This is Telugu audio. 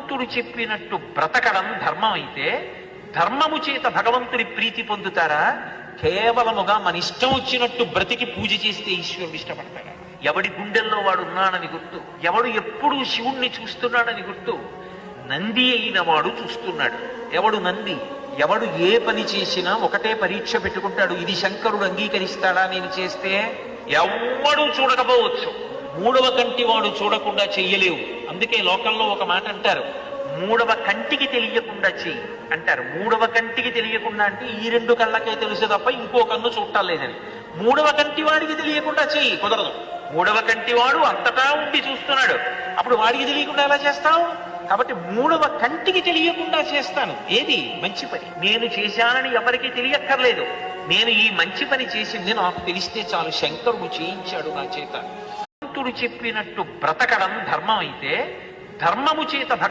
భగవంతుడు చెప్పినట్టు బ్రతకడం ధర్మం అయితే ధర్మము చేత భగవంతుడి ప్రీతి పొందుతారా? కేవలముగా మన ఇష్టం వచ్చినట్టు బ్రతికి పూజ చేస్తే ఈశ్వరుడు ఇష్టపడతాడా? ఎవడి గుండెల్లో వాడు ఉన్నాడని గుర్తు, ఎవడు ఎప్పుడూ శివుణ్ణి చూస్తున్నాడని గుర్తు. నంది అయిన వాడు చూస్తున్నాడు. ఎవడు నంది? ఎవడు ఏ పని చేసినా ఒకటే పరీక్ష పెట్టుకుంటాడు, ఇది శంకరుడు అంగీకరిస్తాడా నేను చేస్తే? ఎవ్వడూ చూడకపోవచ్చు, మూడవ కంటి వాడు చూడకుండా చెయ్యలేవు. అందుకే లోకంలో ఒక మాట అంటారు, మూడవ కంటికి తెలియకుండా చెయ్యి అంటారు. మూడవ కంటికి తెలియకుండా అంటే ఈ రెండు కళ్ళకే తెలుసు తప్ప ఇంకో కన్ను చూడలేదని. మూడవ కంటి వాడికి తెలియకుండా చెయ్యి, కుదరదు. మూడవ కంటి వాడు అంతటా ఉండి చూస్తున్నాడు, అప్పుడు వాడికి తెలియకుండా ఎలా చేస్తావు? కాబట్టి మూడవ కంటికి తెలియకుండా చేస్తాను. ఏది? మంచి పని. నేను చేశానని ఎవరికి తెలియక్కర్లేదు. నేను ఈ మంచి పని చేసింది నాకు తెలిస్తే చాలు, శంకరుడు చేయించాడు నా చేత. భగవంతుడు చెప్పినట్టు బ్రతకడం ధర్మం అయితే ధర్మము చేత